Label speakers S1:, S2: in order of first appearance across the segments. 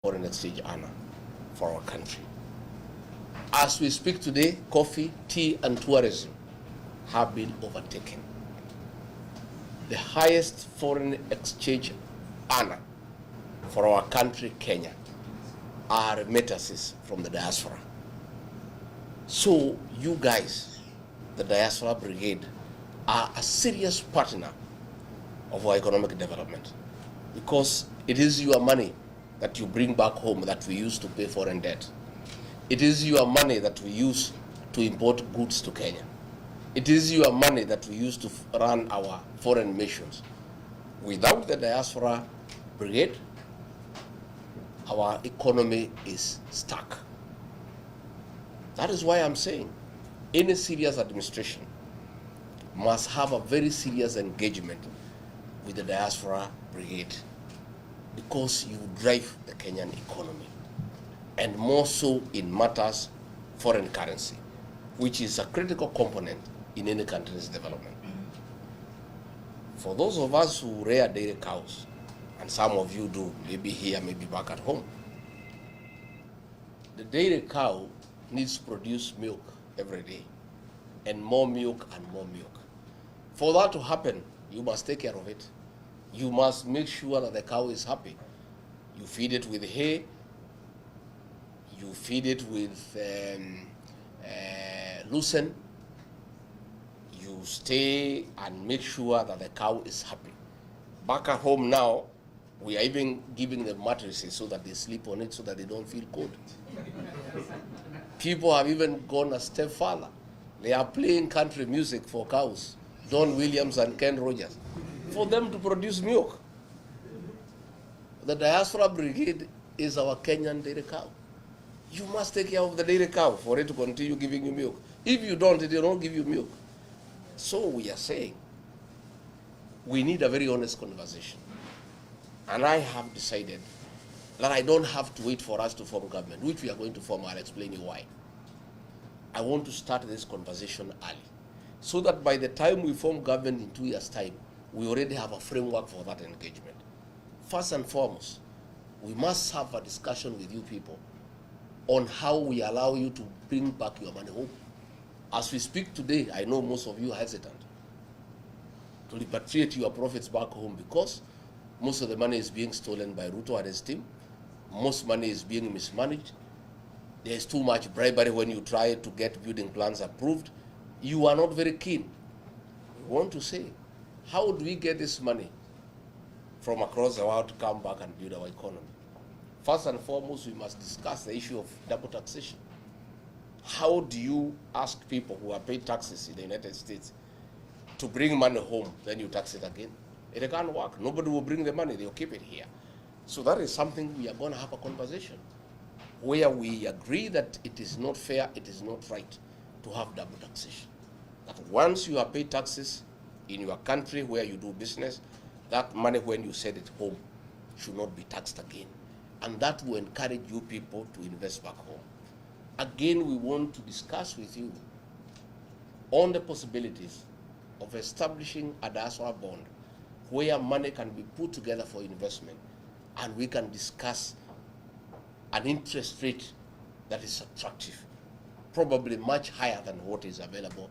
S1: foreign exchange earner for our country. As we speak today, coffee, tea, and tourism have been overtaken. The highest foreign exchange earner for our country, Kenya, are remittances from the diaspora. So you guys, the Diaspora Brigade, are a serious partner of our economic development, because it is your money that you bring back home that we use to pay foreign debt. It is your money that we use to import goods to Kenya. It is your money that we use to run our foreign missions. Without the Diaspora Brigade, our economy is stuck. That is why I'm saying any serious administration must have a very serious engagement with the Diaspora Brigade, because you drive the Kenyan economy, and more so in matters foreign currency, which is a critical component in any country's development. For those of us who rear dairy cows, and some of you do, maybe here, maybe back at home, the dairy cow needs to produce milk every day, and more milk and more milk. For that to happen, you must take care of it. You must make sure that the cow is happy. You feed it with hay, you feed it with lucerne, you stay and make sure that the cow is happy. Back at home now, we are even giving them mattresses so that they sleep on it so that they don't feel cold. People have even gone a step further. They are playing country music for cows, Don Williams and Ken Rogers, for them to produce milk. The Diaspora Brigade is our Kenyan dairy cow. You must take care of the dairy cow for it to continue giving you milk. If you don't, it will not give you milk. So we are saying we need a very honest conversation. And I have decided that I don't have to wait for us to form government, which we are going to form. I'll explain you why. I want to start this conversation early, so that by the time we form government in 2 years' time, we already have a framework for that engagement. First and foremost, we must have a discussion with you people on how we allow you to bring back your money home. As we speak today, I know most of you are hesitant to repatriate your profits back home, because most of the money is being stolen by Ruto and his team. Most money is being mismanaged. There is too much bribery when you try to get building plans approved. You are not very keen. We want to say, how do we get this money from across the world to come back and build our economy? First and foremost, we must discuss the issue of double taxation. How do you ask people who are paid taxes in the United States to bring money home, then you tax it again? It can't work. Nobody will bring the money, they'll keep it here. So that is something we are going to have a conversation where we agree that it is not fair, it is not right to have double taxation. That once you have paid taxes in your country where you do business, that money, when you send it home, should not be taxed again. And that will encourage you people to invest back home. Again, we want to discuss with you on the possibilities of establishing a diaspora bond where money can be put together for investment, and we can discuss an interest rate that is attractive, probably much higher than what is available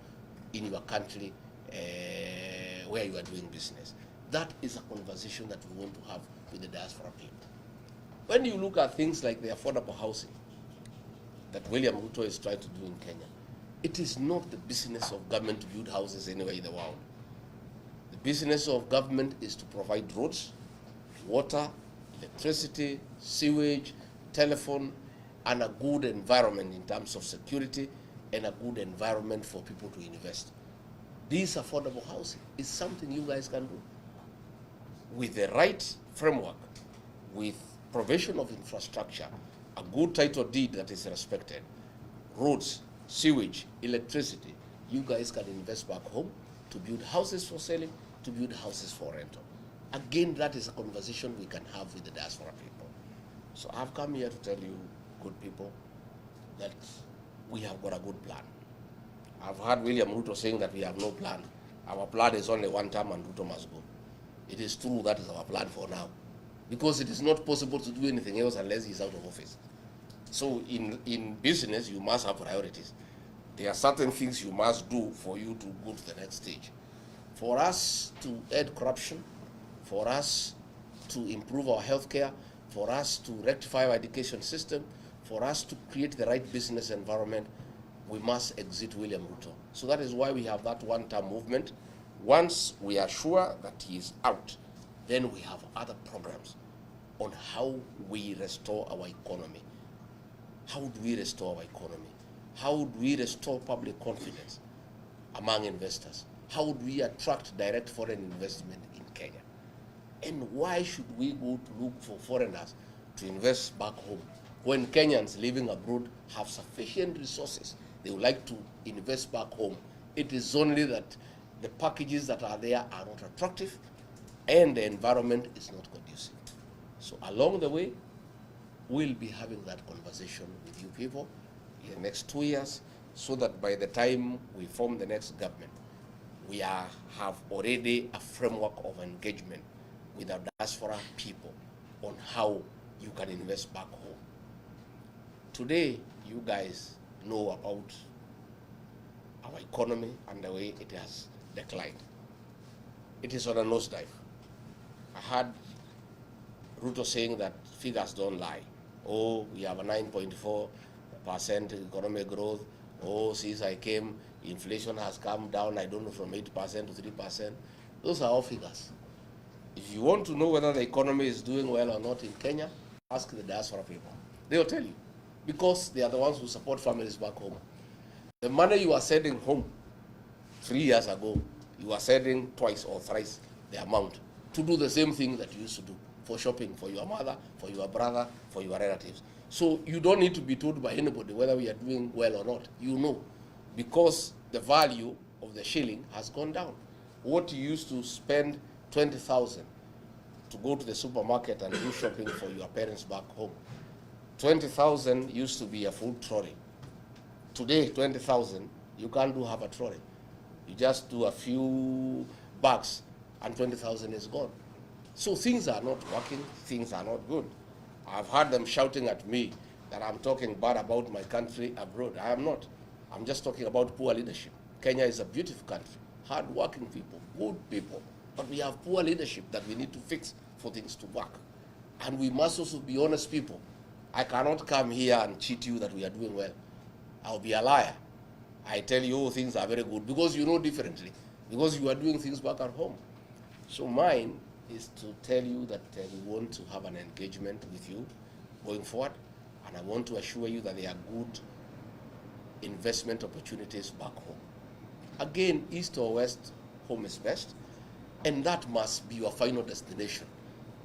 S1: in your country where you are doing business. That is a conversation that we want to have with the diaspora people. When you look at things like the affordable housing that William Ruto is trying to do in Kenya, it is not the business of government to build houses anywhere in the world. The business of government is to provide roads, water, electricity, sewage, telephone, and a good environment in terms of security, and a good environment for people to invest. This affordable housing is something you guys can do with the right framework, with provision of infrastructure, a good title deed that is respected, roads, sewage, electricity. You guys can invest back home to build houses for selling, to build houses for rental. Again, that is a conversation we can have with the diaspora people. So I've come here to tell you, good people, that we have got a good plan. I've heard William Ruto saying that we have no plan. Our plan is only one term and Ruto must go. It is true, that is our plan for now. because it is not possible to do anything else unless he's out of office. So in business, you must have priorities. There are certain things you must do for you to go to the next stage. For us to end corruption, for us to improve our healthcare, for us to rectify our education system, for us to create the right business environment, we must exit William Ruto. So that is why we have that one-term movement. Once we are sure that he is out, then we have other programs on how we restore our economy. How do we restore our economy? How do we restore public confidence among investors? How do we attract direct foreign investment in Kenya? And why should we go to look for foreigners to invest back home when Kenyans living abroad have sufficient resources? They would like to invest back home. It is only that the packages that are there are not attractive and the environment is not conducive. So along the way, we'll be having that conversation with you people in the next 2 years, so that by the time we form the next government, we have already a framework of engagement with our diaspora people on how you can invest back home. Today, you guys know about our economy and the way it has declined. It is on a nosedive. I heard Ruto saying that figures don't lie. Oh, we have a 9.4% economic growth. Oh, since I came, inflation has come down, I don't know, from 8% to 3%. Those are all figures. If you want to know whether the economy is doing well or not in Kenya, ask the diaspora people. They will tell you, because they are the ones who support families back home. The money you are sending home 3 years ago, you are sending twice or thrice the amount to do the same thing that you used to do, for shopping, for your mother, for your brother, for your relatives. So you don't need to be told by anybody whether we are doing well or not. You know, because the value of the shilling has gone down. What you used to spend 20,000 to go to the supermarket and do shopping for your parents back home, 20,000 used to be a full trolley. Today, 20,000, you can't do half a trolley. You just do a few bags and 20,000 is gone. So things are not working, things are not good. I've heard them shouting at me that I'm talking bad about my country abroad. I am not. I'm just talking about poor leadership. Kenya is a beautiful country, hard-working people, good people, but we have poor leadership that we need to fix for things to work. And we must also be honest people. I cannot come here and cheat you that we are doing well. I'll be a liar. I tell you, oh, things are very good, because you know differently, because you are doing things back at home. So mine is to tell you that we want to have an engagement with you going forward, and I want to assure you that there are good investment opportunities back home. Again, east or west, home is best, and that must be your final destination.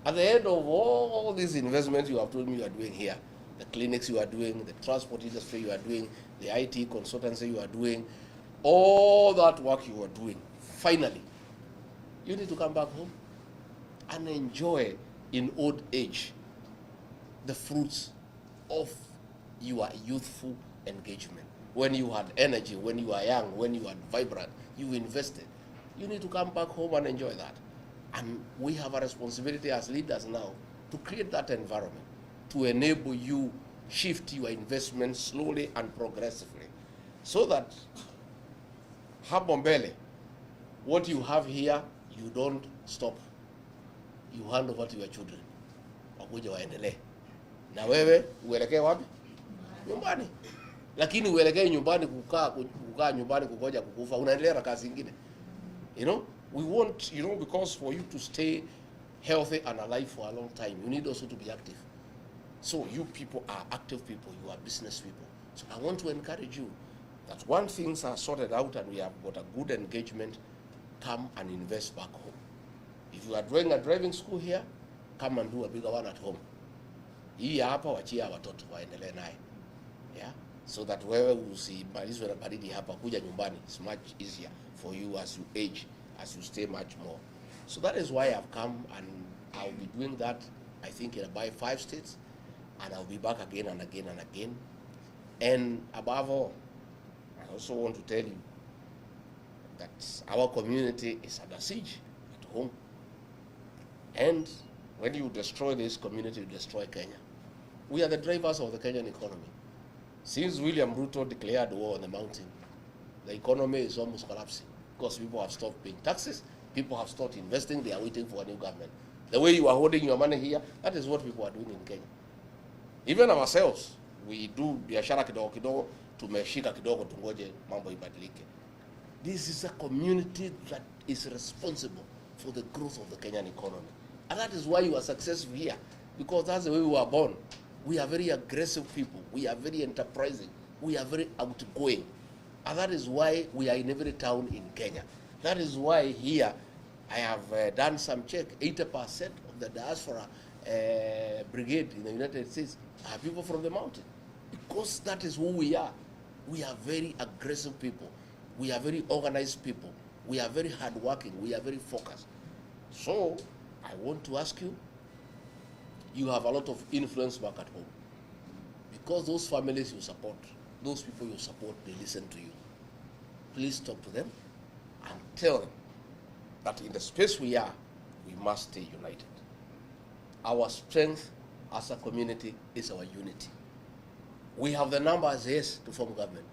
S1: At the end of all these investments you have told me you are doing here, the clinics you are doing, the transport industry you are doing, the IT consultancy you are doing, all that work you are doing, finally, you need to come back home and enjoy in old age the fruits of your youthful engagement. When you had energy, when you were young, when you were vibrant, you invested. You need to come back home and enjoy that. And we have a responsibility as leaders now to create that environment, to enable you shift your investment slowly and progressively, so that hapo mbele, what you have here, you don't stop. You hand over to your children, wakuja waendelee. Na wewe uelekee wapi? Nyumbani. Lakini uelekee nyumbani kukaa nyumbani kugoja kukufa, unaendelea na kazi nyingine. You know, we want, you know, because for you to stay healthy and alive for a long time, you need also to be active. So you people are active people, you are business people. So I want to encourage you that once things are sorted out and we have got a good engagement, come and invest back home. If you are doing a driving school here, come and do a bigger one at home. Hii hapa wachia watoto waendelee naye. Yeah? So that wewe usimalizwe na baridi hapa, kuja nyumbani, it's much easier for you as you age, as you stay much more. So that is why I've come, and I'll be doing that, I think, in about 5 states, and I'll be back again and again and again. And above all, I also want to tell you that our community is under siege at home. And When you destroy this community, you destroy Kenya. We are the drivers of the Kenyan economy. Since William Ruto declared war on the mountain, the economy is almost collapsing because people have stopped paying taxes, people have stopped investing, they are waiting for a new government. The way you are holding your money here, that is what people are doing in Kenya. Even ourselves, we do biashara kidogo kidogo, tumeshika kidogo tungoje mambo ibadilike. This is a community that is responsible for the growth of the Kenyan economy. And that is why you are successful here, because that's the way we were born. We are very aggressive people. We are very enterprising. We are very outgoing. And that is why we are in every town in Kenya. That is why here I have done some check. 80% of the diaspora brigade in the United States are people from the mountain. Because that is who we are. We are very aggressive people. We are very organized people. We are very hardworking. We are very focused. So I want to ask you, you have a lot of influence back at home. Because those families you support, those people you support, they listen to you. Please talk to them and tell them that in the space we are, we must stay united. Our strength as a community is our unity. We have the numbers, yes, to form government,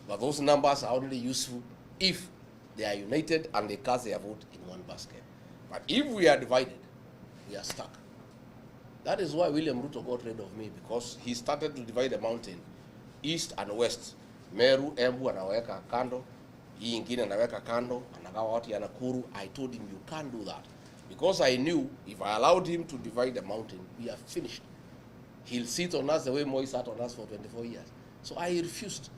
S1: but those numbers are only useful if they are united and they cast their vote in one basket. But if we are divided, we are stuck. That is why William Ruto got rid of me, because he started to divide the mountain, east and west. Meru, Embu anaweka kando, hii ingine anaweka kando, anagawa watu ya Nakuru. I told him, you can't do that. Because I knew if I allowed him to divide the mountain, we are finished. He'll sit on us the way Moi sat on us for 24 years. So I refused.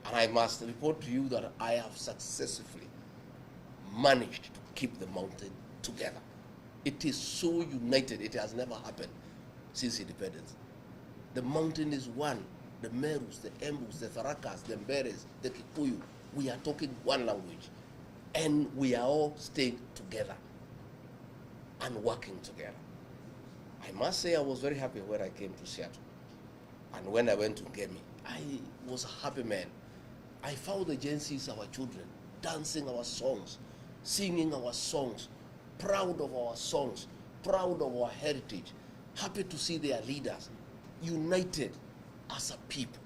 S1: And I must report to you that I have successfully managed to keep the mountain together. It is so united, it has never happened since independence. The mountain is one. The Merus, the Embus, the Tharakas, the Mberes, the Kikuyu, we are talking one language. And we are all staying together and working together. I must say I was very happy when I came to Seattle. And when I went to Ngemi, I was a happy man. I found the Gen Zs, our children, dancing our songs, singing our songs, proud of our songs, proud of our heritage, happy to see their leaders united as a people.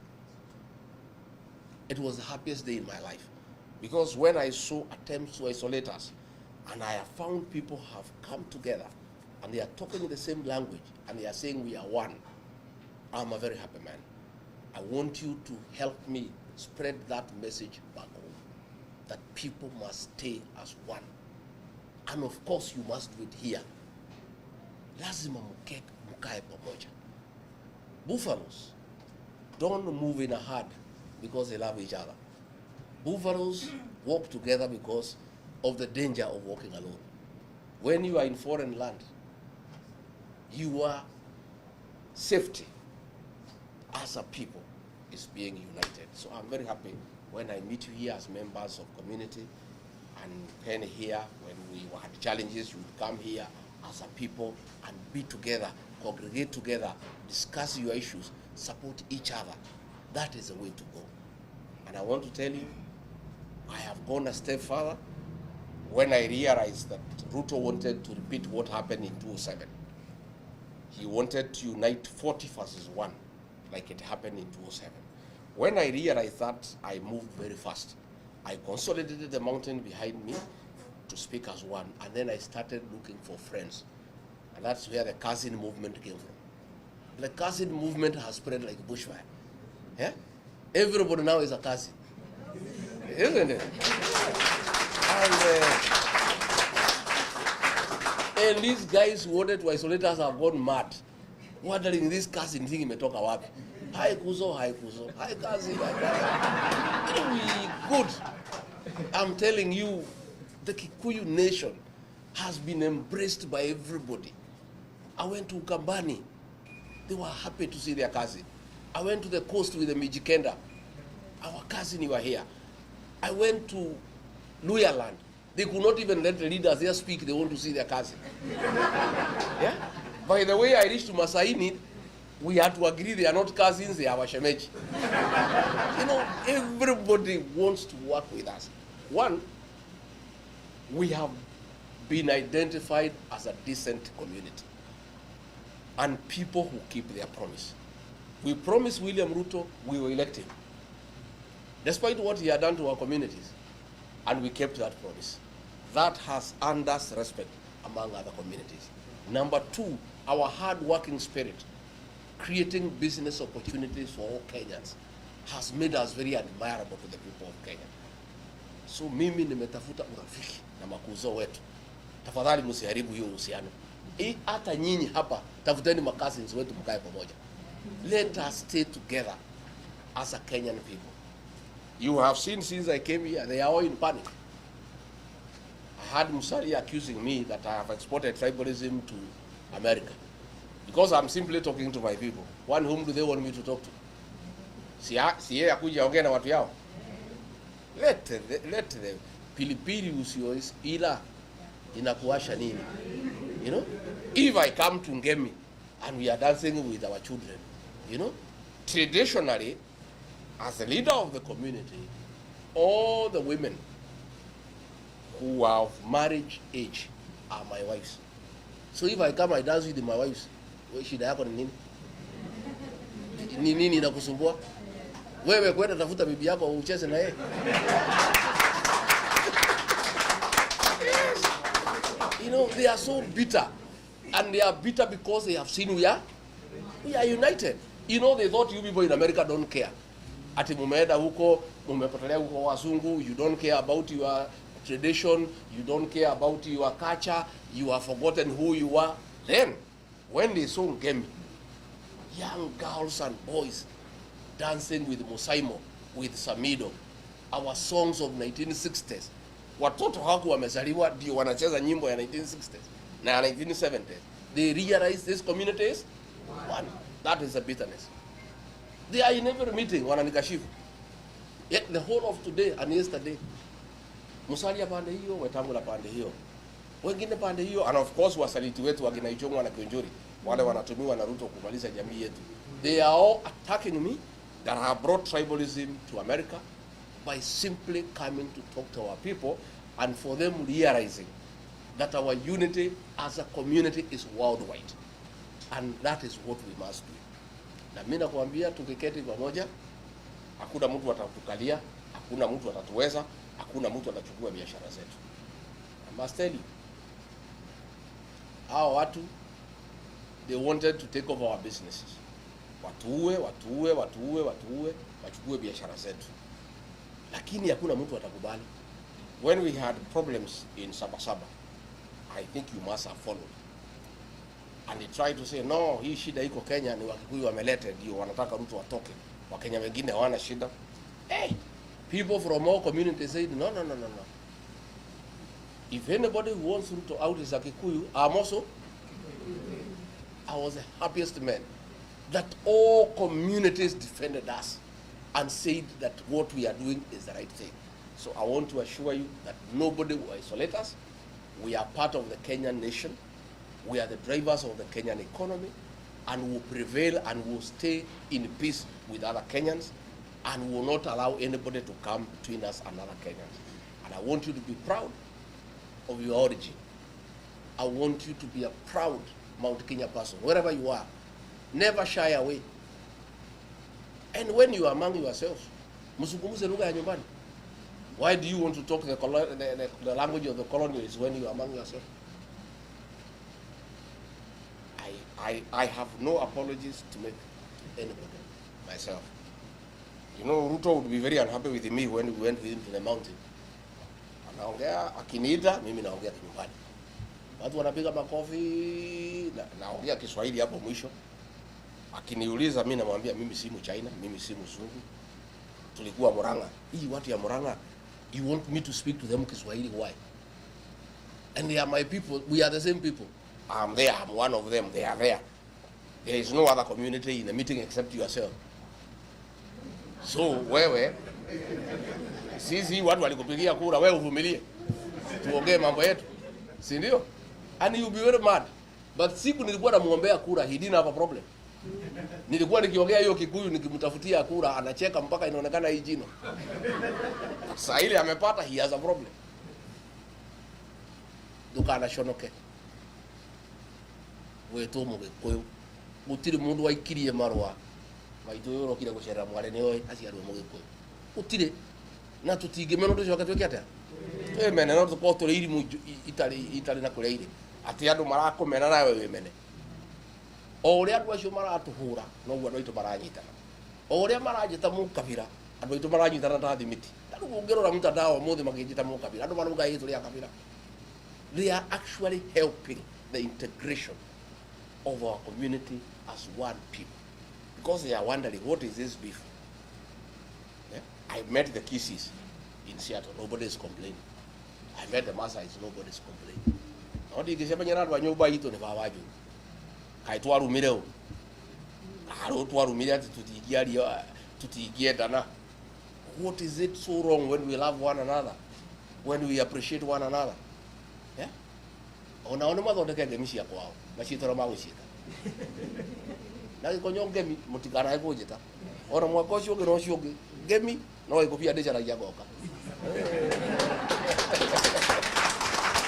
S1: It was the happiest day in my life, because when I saw attempts to isolate us, and I have found people have come together and they are talking the same language and they are saying we are one, I'm a very happy man. I want you to help me spread that message back home, that people must stay as one. And of course you must do it here. Lazima mukae pamoja. Buffaloes don't move in a herd because they love each other. Buffaloes walk together because of the danger of walking alone. When you are in foreign land, your safety as a people is being united. So I'm very happy when I meet you here as members of community, and Penny here, when we had challenges, you would come here as a people and be together, congregate together, discuss your issues, support each other. That is the way to go. And I want to tell you, I have gone a step further when I realized that Ruto wanted to repeat what happened in 2007. He wanted to unite 40 versus 1, like it happened in 2007. When I realized that, I moved very fast. I consolidated the mountain behind me to speak as one, and then I started looking for friends. And that's where the cousin movement came from. The cousin movement has spread like bushfire. Yeah? Everybody now is a cousin. Isn't it? And these guys who wanted to isolate us have gone mad, wondering this cousin thing imetoka wapi. Hi Kuzo, hi Kuzo, hi cousin, hi cousin. We good. I'm telling you, the Kikuyu nation has been embraced by everybody. I went to Ukambani. They were happy to see their cousin. I went to the coast with the Mijikenda. Our cousin, you were here. I went to Luya land. They could not even let the leaders there speak. They want to see their cousin. Yeah? By the way, I reached to Masaini, we had to agree they are not cousins, they are washemeji. You know, everybody wants to work with us. One, we have been identified as a decent community. and people who keep their promise. We promised William Ruto, we will elect him, despite what he had done to our communities, and we kept that promise. That has earned us respect among other communities. Number two, our hard-working spirit, creating business opportunities for all Kenyans, has made us very admirable to the people of Kenya. So mimi nimetafuta urafiki na makuzo wetu. Tafadhali msiharibu hiyo uhusiano. Hata nyinyi hapa tafuteni cousins wetu mkae pamoja. Let us stay together as a Kenyan people. You have seen since I came here, they are all in panic. I had Musalia accusing me that I have exported tribalism to America. Because I'm simply talking to my people. One, whom do they want me to talk to? Si yeye akuja ongea na watu yao. Let the pilipili usio ila inakuasha nini? You know? If I come to Ngemi and we are dancing with our children, you know, traditionally, as a leader of the community, all the women who are of marriage age are my wives. So if I come, I dance with my wives, shida yako ni nini? Ni nini inakusumbua? Wewe kwenda tafuta bibi yako ucheze na yeye. You know, they are so bitter. And they are bitter because they have seen we are united. You know, they thought you people in America don't care. Ati mumeenda huko, mumepotelea huko wazungu, you don't care about your tradition, you don't care about your culture, you have forgotten who you are. Then, when they saw Ngemi, young girls and boys dancing with Musaimo, with Samido, our songs of 1960s. Watoto haku wamezaliwa ndio wanacheza nyimbo ya 1960s na ya 1970s. They realize this community is one. That is the bitterness. They are in every meeting wananikashifu. Yet the whole of today and yesterday, Musalia pande hiyo, Wetangula pande hiyo, wengine pande hiyo, and of course wasaliti wetu wakina Ichung'wa na Kionjuri, wale wanatumiwa na Ruto kumaliza jamii yetu. They are all attacking me that have brought tribalism to America by simply coming to talk to our people and for them realizing that our unity as a community is worldwide. And that is what we must do. Na mimi nakwambia tukiketi pamoja, hakuna mtu atatukalia, hakuna mtu atatuweza, hakuna mtu atachukua biashara zetu. I must tell you, hao watu, they wanted to take over our businesses. Watuue, wachukue biashara zetu. Lakini hakuna mtu atakubali. When we had problems in Sabasaba, I think you must have followed. And they tried to say, no, hii shida iko Kenya, ni Wakikuyu wamelete, ndio wanataka Ruto watoke. Wakenya wengine hawana shida. Hey, people from all communities said, no. If anybody who wants Ruto out is a Kikuyu, I'm also. I was the happiest man that all communities defended us and said that what we are doing is the right thing. So I want to assure you that nobody will isolate us. We are part of the Kenyan nation. We are the drivers of the Kenyan economy, and will prevail and will stay in peace with other Kenyans, and will not allow anybody to come between us and other Kenyans. And I want you to be proud of your origin. I want you to be a proud Mount Kenya person, wherever you are. Never shy away. And when you are among yourselves, msungumuze lugha ya nyumbani. Why do you want to talk the language of the colonialists when you are among yourselves? I have no apologies to make anybody, myself. You know, Ruto would be very unhappy with me when we went with him to the mountain. Anaongea, akiniita, mimi naongea kinyumbani. Watu wanapiga makofi, naongea Kiswahili hapo mwisho. Akiniuliza mimi namwambia mimi si Mchina, mimi si Mzungu. Tulikuwa Murang'a. Hii watu ya Murang'a, you want me to speak to them Kiswahili, why? And they are my people, we are the same people. I'm there, I'm one of them, they are there. There is no other community in the meeting except yourself. So wewe, sisi watu walikupigia kura, wewe uvumilie. Tuongee mambo yetu. Si ndio? And you'll be very mad. But siku nilikuwa namuombea kura, he didn't have a problem. Nilikuwa nikiongea hiyo Kikuyu nikimtafutia kura, anacheka mpaka inaonekana hii jino. Sasa ile amepata, he has a problem. Duka anashonoke. Wewe tu Mgikuyu, gutiri mundu waikirie marwa maitu yoro kire gucera mware ni oi aciarwo mugikuyu gutire na tutingimena ndu coka twike atia mene no tuko turi irimu itari na kuria iri ati andu marakumena nawe wimene o uria andu acio maratuhura no guo andu aitu maranyitana o uria maranyita mukabira andu aitu maranyitana ta thimiti andu ungirora mutandao muthi makijita mukabira andu maruga yitu ria kabira. They are actually helping the integration of our community as one people, because they are wondering, what is this beef? Yeah? I met the Kisses in Seattle, nobody is complaining. I met the Maasais, nobody is complaining. Nodi kisema nyaradu wanyoba hito ni vawaju. Kaitwaru mireo. Kaitwaru mireo tutigia dana. What is it so wrong when we love one another? When we appreciate one another? Yeah? Ona mathondeke ngemi cia kwao macitora maguciika na gikonyo ngemi mutikana ikujita ona mwaka ucio ngi no cio ngi ngemi no ikubia ndicaragia goka.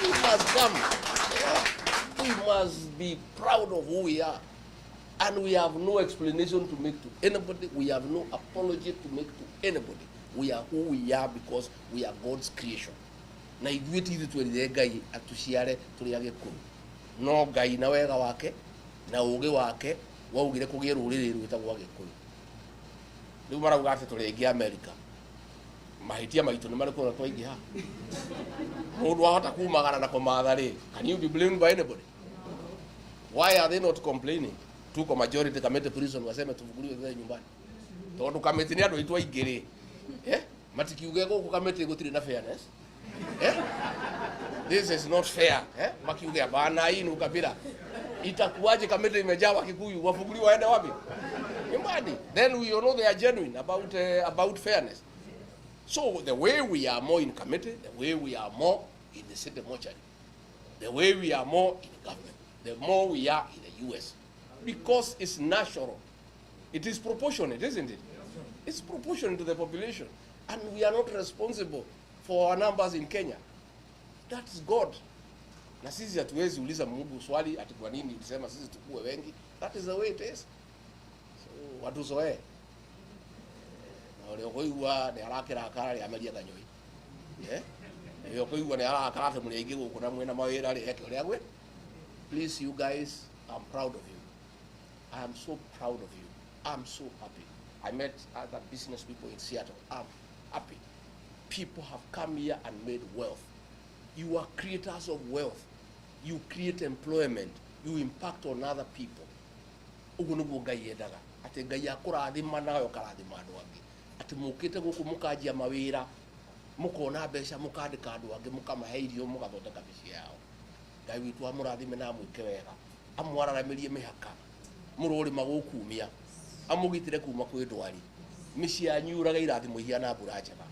S1: We must come. We must be proud of who we are, and we have no explanation to make to anybody. We have no apology to make to anybody. We are who we are because we are God's creation. Na ithuĩ tithi twĩrire Ngai atuciare tũrĩ agĩkũyũ no Ngai na wega wake na ũgĩ wake waugire kũgĩe rũrĩrĩ rwĩtagwo agĩkũyũ. Rĩu marauga atĩ tũrĩ aingĩ America, mahĩtia maitũ nĩ marĩkũ na twaingĩha mũndũ wahota kumagana na kũmatha rĩ? Can you be blamed by anybody? Why are they not complaining? Tuko majority kamete prison waseme tuvuguliwe thĩ nyumbani tondũ kamete nĩ andũ aitũ aingĩ rĩ matikiuge gũkũ kamete gũtirĩ na fairness. This is not fair. Makiuge bana hii ni ukabila. Itakuwaje kamete imejaa Wakikuyu wafunguliwe waende wapi? Nyumbani. Then we know they are genuine about fairness. So the way we are more in committee, the way we are more in the city mortuary, the way we are more in government, the more we are in the US, because it's natural. It is proportionate, isn't it? It's proportionate to the population, and we are not responsible for our numbers in Kenya. That is God. Na sisi hatuwezi uliza Mungu swali ati kwa nini tusema sisi tukue wengi. That is the way it is. So watuzoe. Na wale koigwa ni arakira akara ya meria ganyoi. Yo koigwa ni arakara fe muri ingi gukuna mwena mawira ri eke ri agwe. Please you guys, I'm proud of you. I am so proud of you. I'm so happy. I met other business people in Seattle. I'm happy. People have come here and made wealth. You are creators of wealth. You create employment. You impact on other people. Ugu nugu Ngai endaga. Ati Ngai akurathima nawe ukarathima andu angi. Ati mukite guku mukajia mawira, mukona mbeca mukandika andu angi mukamahe irio mugathondeka mĩciĩ yao. Ngai witu amurathime na mwike wega. Amwararamirie mĩhaka. Mũrũri magukumia. Amugitire kuma kwĩ ndwari. Mĩciĩ yanyu uraga irathimo ihiana mbura njega.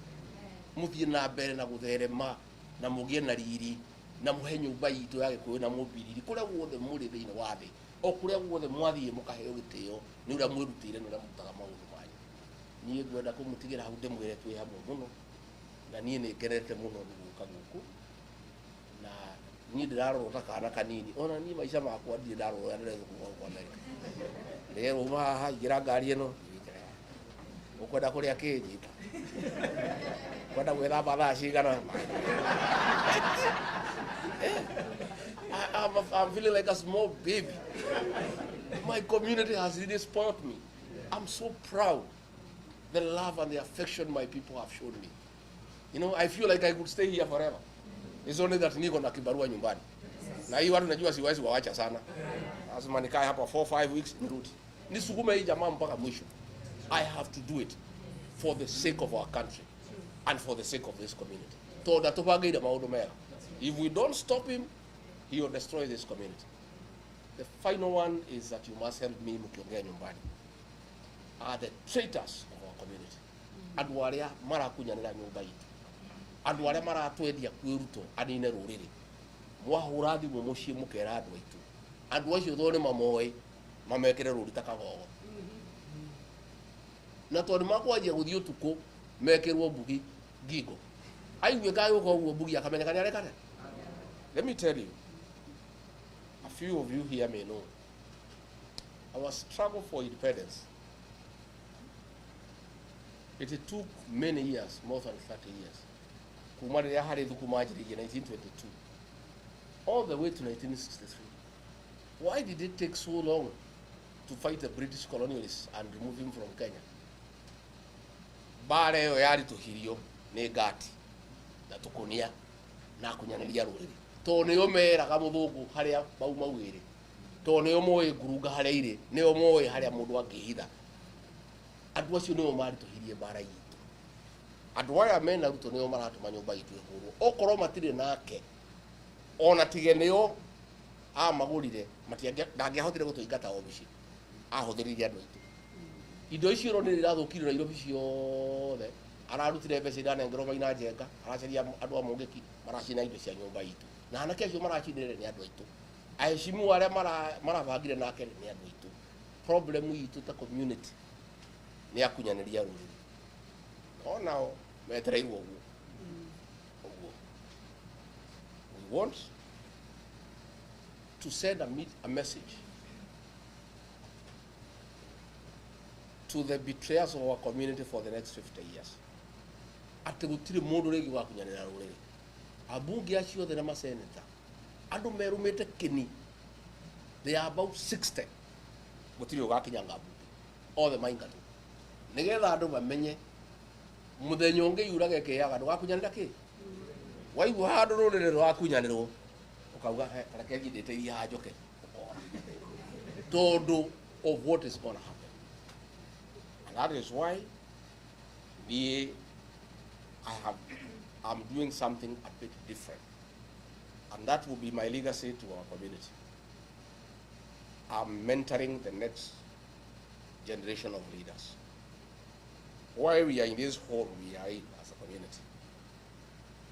S1: Muthie na mbere na gutherema na mugie na riri na muhe nyumba itu ya Gikuyu na mubiriri kuria guothe muri thiini wa thi o kuria guothe mwathie mukaheo gitio ni uria mwirutire ni uria mutaga maundu manyu. Nie ngwenda kumutigira hau ndimwire twi hamwe muno na nie ni ngerete muno guka guku na nie ndirarota kana kanini ona nie maisha makwa ndire ndarora ndire kwa America lero haha igira ngari ino ukwenda kuria kinyita kwenda gwetha bathaa cigana. I'm feeling like a small baby. My community has really spoiled me. I'm so proud. The love and the affection my people have shown me. You know, I feel like I could stay here forever. It's only that niko na kibarua nyumbani. Na hii watu najua siwezi waacha sana. Lazima nikae hapa 4-5 weeks nirudi. Nisukume hii jamaa mpaka mwisho. I have to do it for the sake of our country and for the sake of this community. If we don't stop him, he will destroy this community. The final one is that you must help me mukiongea nyumbani. Are the traitors of our community. Andu aria marakunyanira nyumba itu. Andu aria maratwendia kwiruto anine ruriri. Mwahura thimu mucii mukera andu aitu. Andu acio thone mamoi mamekere ruri takagogo. Na tondu makwanjia guthii utuku mekirwo mbugi gigo. Aiwe kayo ko mbugi akamenyekana arekane. Let me tell you, a few of you here may know our struggle for independence, it took many years, more than 30 years. Kumaria hari dhukumaji in 1922, all the way to 1963. Why did it take so long to fight the British colonialists and remove him from Kenya? Bare yo yari tuhirio ne gati na tukunia na kunyanĩria rũrĩrĩ to nĩo meraga mũthũngũ harĩa bauma wĩrĩ to nĩo moĩ ngurunga harĩa irĩ nĩo moĩ harĩa mũndũ angĩhitha. Andũ acio nĩo maritũhirie bara itũ. Andũ aya mena ruto nĩo maratũma nyũmba itũ ĩhũrwo. Okorwo matirĩ nake ona tige nĩo amagũrire ndangĩahotire gũtũingata obici ahũthĩrire andũ aitũ. Indo icio nĩ irathũkirio Nairobi ciothe. Ararutire mbeca iranengerwo Maina Njenga, aracaria andũ a Mũngĩki maracina indo cia nyũmba itũ. Na anake acio maracinire nĩ andũ aitũ. Aheshimu arĩa marabangire nake nĩ andũ aitũ. Problem itũ ta community nĩ akunyanĩria rũrĩrĩ. Onao metereirwo ũguo. We want to send a message to the betrayers of our community for the next 50 years. Ati gutire mundu regi wa kunyanira ruriri. Abunge acio the na senator. Andu merumite kini. They are about 60. Gutire ugakinyanga abunge. All the maingatu. Nigetha andu bamenye muthenya ungi yuraga keyaga ndugakunyanira ki. Waigua handu ruriri rwakunyanirwo. Ukauga reke ngindite iria njoke. Tondu of what is going to happen. And that is why I'm doing something a bit different. And that will be my legacy to our community. I'm mentoring the next generation of leaders. While we are in this hall, we are in as a community.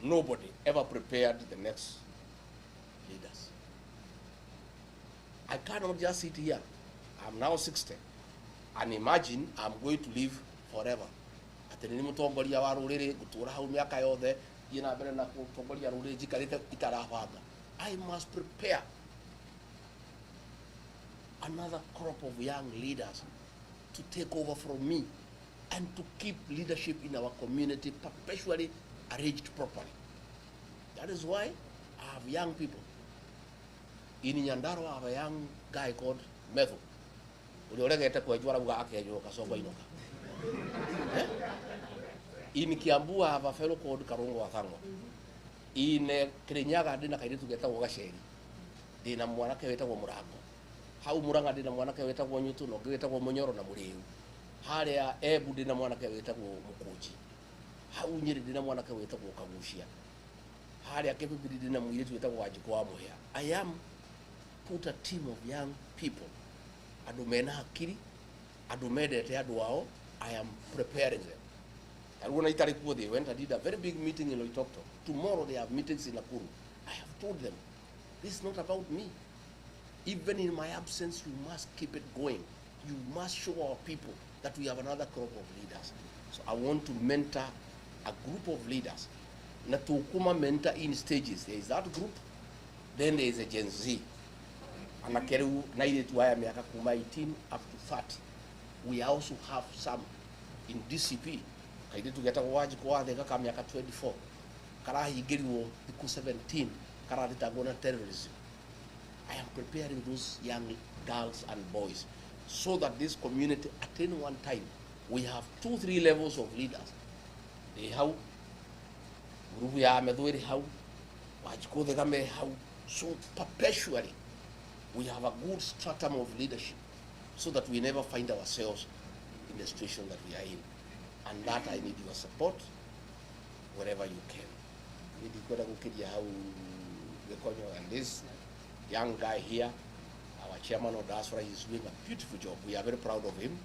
S1: Nobody ever prepared the next leaders. I cannot just sit here. I'm now 60. And imagine I'm going to live forever. Atene mutongoria wa ruriri gutura hau miaka yothe ina mbere na kutongoria ruriri jikarite itarabanga. I must prepare another crop of young leaders to take over from me and to keep leadership in our community perpetually arranged properly. That is why I have young people. In Nyandarua, I have a young guy called Metho. In Kiambu, I have a fellow called Karongo Athango. In Kirinyaga, dina kairitu geta Wagasheri. Dina Mwanaka Veta Murago. How Muranga dina Mwanaka Veta Wanyutu, no Greta Womonyoro Namuri. Harea Ebu dina Mwanaka Veta Mukuchi. How Niri dina Mwanaka Veta Wakamushia. Harea capability dina Muyitu Veta Wajikoamo here. I am put a team of young people. Adumena hakiri, adumedete aduao, I am preparing them. And when they went, I did a very big meeting in Loitokto. Tomorrow they have meetings in Nakuru. I have told them, this is not about me. Even in my absence, you must keep it going. You must show our people that we have another crop of leaders. So I want to mentor a group of leaders. Na tukuma mentor in stages. There is that group, then there is a Gen Z. And I carry 18 up to 30. We also have some in DCP. I did to get a watch go they got 24. Kara higiriwo 17. Kara ditagona terrorism. I am preparing those young girls and boys so that this community at any one time we have 2-3 levels of leaders. They how Ruya Medweri how Wajko the Game how so perpetually we have a good stratum of leadership so that we never find ourselves in the situation that we are in. And that I need your support wherever you can. And this young guy here, our chairman of diaspora, is doing a beautiful job. We are very proud of him.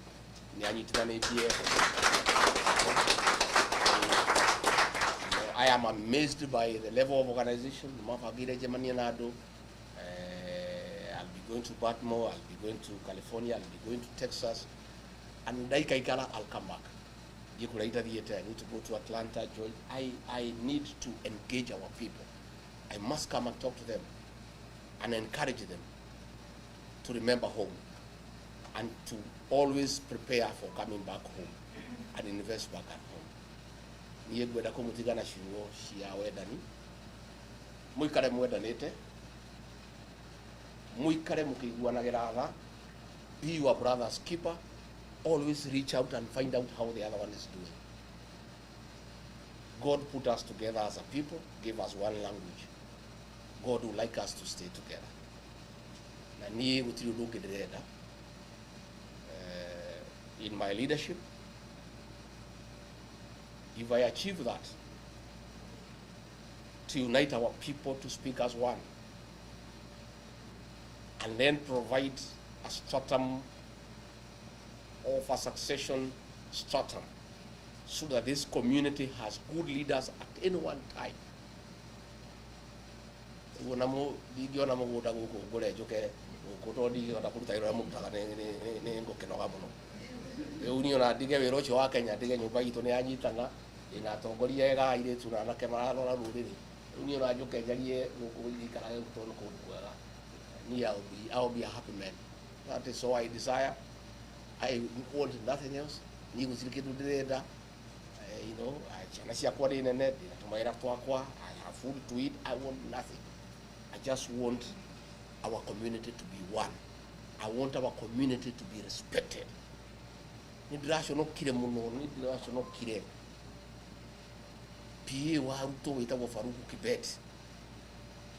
S1: I am amazed by the level of organization. I'll be going to Baltimore, I'll be going to California, I'll be going to Texas, and I'll come back. I need to go to Atlanta, Georgia. I need to engage our people. I must come and talk to them and encourage them to remember home and to always prepare for coming back home and invest back at home. Niye gwenda kumutigana ciugo cia wendani, muikare mwendanite, muikare mukiguanagira tha, be your brother's keeper, always reach out and find out how the other one is doing. God put us together as a people, gave us one language. God would like us to stay together. Na niye gutiri undu ungi ndirenda in my leadership. If I achieve that, to unite our people to speak as one, and then provide a stratum of a succession stratum, so that this community has good leaders at any one time. Dige wirocho wa Kenya dige nyumba gitu ni anyitana ina tongoria ega ire tuna na kemara rora ruriri unio na njuke njarie gukikara gutono kukwega ni I'll be a happy man. That is all I desire. I want nothing else. Ni gusirikitu ndirenda, chana cia kwa ni nene ndatumaira twakwa. I have food to eat. I want nothing. I just want our community to be one. I want our community to be respected. Nidirashonokire muno, nidirashonokire pie wa Ruto witagwo Faruku Kibet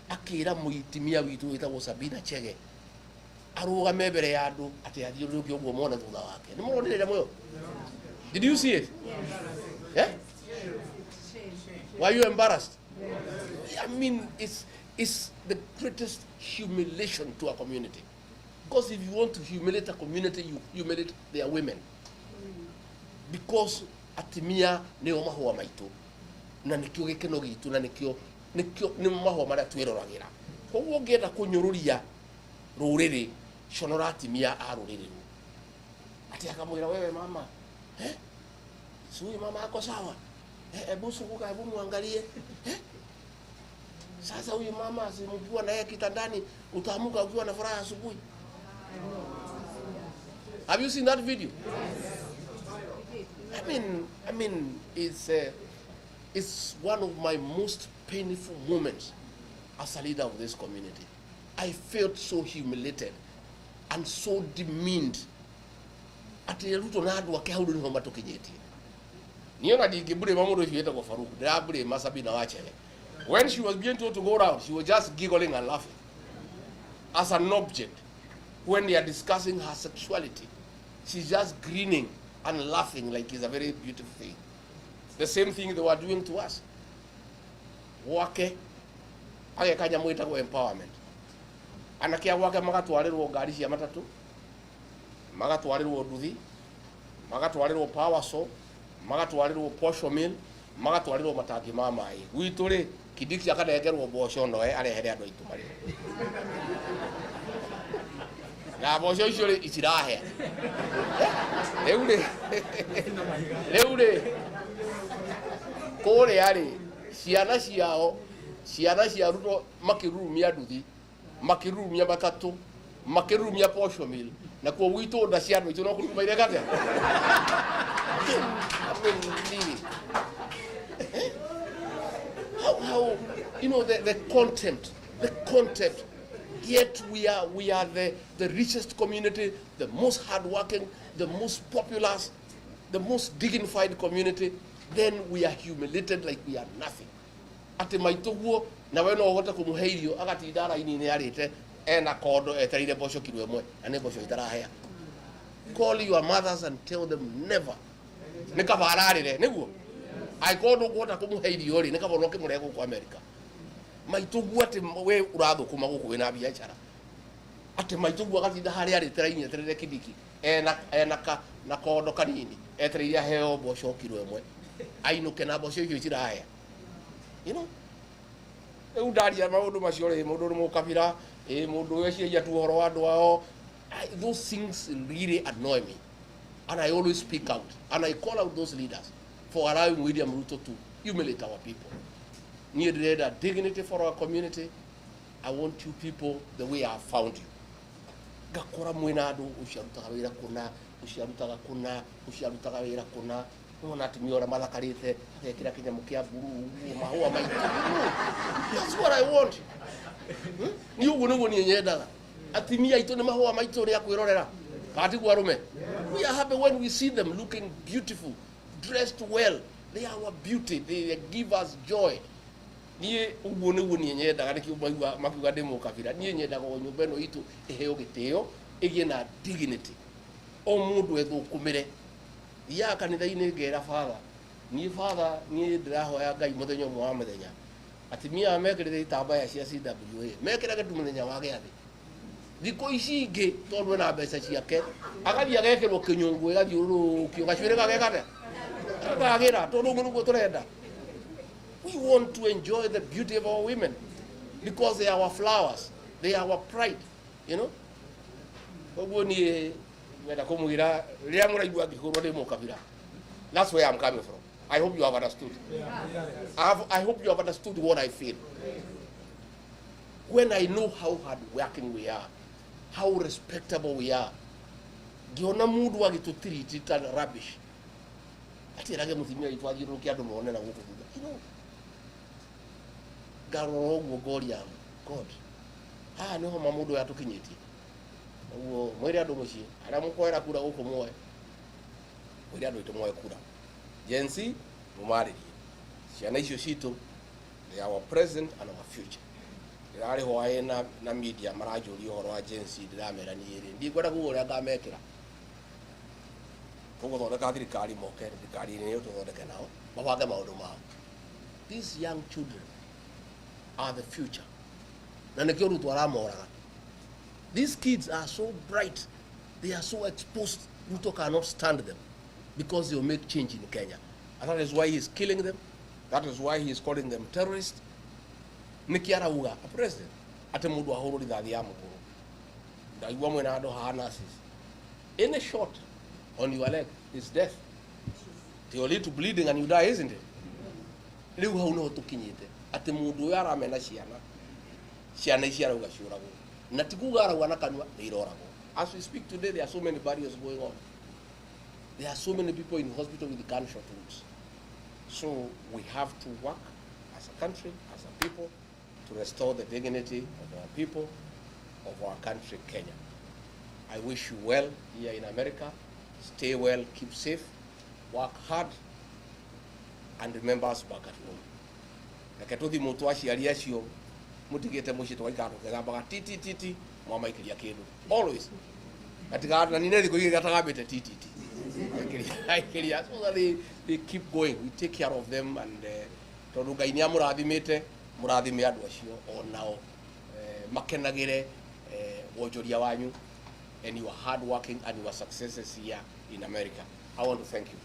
S1: akira muitimia witu witagwo Sabina Chege arugame mbere ya andu ati athiuruki uguo mona thutha wake ni muronire moyo. Did you see it? Yeah? Were you embarrassed? I mean, it's the greatest humiliation to a community. Because if you want to humiliate a community, you humiliate their women. Because atimia nio mahua maitu na nikio gikeno gitu na nikio ni mahua maria twirораgira. Koguo ngienda kunyururia ruriri shonora atimia a ruriri. Ati akamwira wewe mama, sui mama ako sawa. Ebu sukuka, ebu muangalie. Sasa huyu mama simkiwa na yeye kitandani utaamka ukiwa na furaha asubuhi. Have you seen that video? I mean, it's one of my most painful moments as a leader of this community. I felt so humiliated and so demeaned. Ati Ruto na andu ake haudu niho matukinyetie. Niona digibure mamudo hieta kwa Faruku. Dabure Masabina Wachele. When she was being told to go around, she was just giggling and laughing as an object. When they are discussing her sexuality, she's just grinning and laughing like it's a very beautiful thing. The same thing they were doing to us. Wake, age kanya mwita kwa empowerment. Anakia wake magatwarirwo ngari cia matatu, magatwarirwo nduthi, magatwarirwo power saw, magatwarirwo posho mill, magatwarirwo matangi ma mai. Gwitu ri Kidiki akanegerwo mboco no arehere andu aitu mari. Na mboco icio ri itirahe. Reure kore ari ciana cia Ruto makirumia nduthi, makirumia matatu, makirumia posho mill na kwa gwitu nda cia andu aitu no kurumaire gate. How the contempt, yet we are the richest community, the most hardworking, the most populous, the most dignified community, then we are humiliated like we are nothing. Ati maituguo na we no uhote kumuheirio agatinda raini ni arite ena kondo eterire mboco kilo imwe na ni mboco itarahea. Call your mothers and tell them never. Nikabararire niguo aikondo kuota kumuheirio ri nikabonoke murego ku America. Maituguo ati we urathukuma guku wina biashara. Ati maituguo agatinda hari arite raini eterire Kidiki ena na kondo kanini eterire heo mboco kilo imwe. Ainuke na mboco icio itirahea. You know, those things really annoy me, and I always speak out and I call out those leaders for allowing William Ruto to humiliate our people. Need a dignity for our community. I want you people the way I found you. ngakora mwina andu uciarutaga wira kuna uciarutaga kuna uciarutaga wira kuna nona atumia ora mathakarite agekira kinyamu kia buru mahua maitu. That's what I want. Ni uguo niguo ni nyendaga atimia itu ni mahua maitu ria kwirorera kati kwa rume. We are happy when we see them looking beautiful, dressed well. They are our beauty, they give us joy. Nie uguo niguo ni nyendaga ni kiumaigua makiuga ndimo kabira nie nyendaga nyumba ino itu iheo gitio igie na dignity o mundu ethukumire ya kanitha-ini ngera father ni father ni ndirahoya Ngai muthenya wa muthenya atimia mekirire itambaya cia CWA mekirage tu muthenya wa giathi thiko ici ingi tondu na mbeca ciake agathia gekirwo kinyungu igathiurukio gacwire gagekate gagira tondu ngurugo turenda. We want to enjoy the beauty of our women because they are our flowers, they are our pride, you know. That's where I'm coming from. I hope you have understood. I hope you have understood what I feel. When I know how hard working we are, how respectable we are, you know, God. No mamudu ya tukinyiti. Uo mwiri andu muci ara mukwera kura guku moe. Mwiri andu itu moe kura. Jensi mumariri. Ciana icio citu they are our present and our future. Irari hoaye na media marajuri horo wa jensi ndiramera ni iri. Ndikwenda kugoria ngamekira. Kugo thondeka thirikari moke thirikari ni yo tuthondeke nao. Mabange maundu mao. These young children are the future. These kids are so bright, they are so exposed, Ruto cannot stand them because they will make change in Kenya. And that is why he is killing them. That is why he is calling them terrorists. Nikiara uga, a president, ate mudu ahoro lidhadi ya mkuru. Da iwa mwena ado hanasis. Any shot on your leg is death. They will lead to bleeding and you die, isn't it? Liu hauno tukinyite. Ate mudu ya ramena shiana. Shiana isiara uga shurago. Natikuga arawana kanwa neirorago. As we speak today, there are so many barriers going on. There are so many people in hospital with gunshot wounds. So we have to work as a country, as a people, to restore the dignity of our people, of our country, Kenya. I wish you well here in America. Stay well, keep safe, work hard, and remember us back at home. Nakatuthi mutu aciari acio mutigite muci twaikara tukegambaga titi mama ikiria kindu always atiga na nine thiko igatagambite titi ikiria so that they keep going. We take care of them and tondu Ngai ni amurathimite murathime andu acio onao makenagire wonjoria wanyu and you are hard working and your successes here in America. I want to thank you.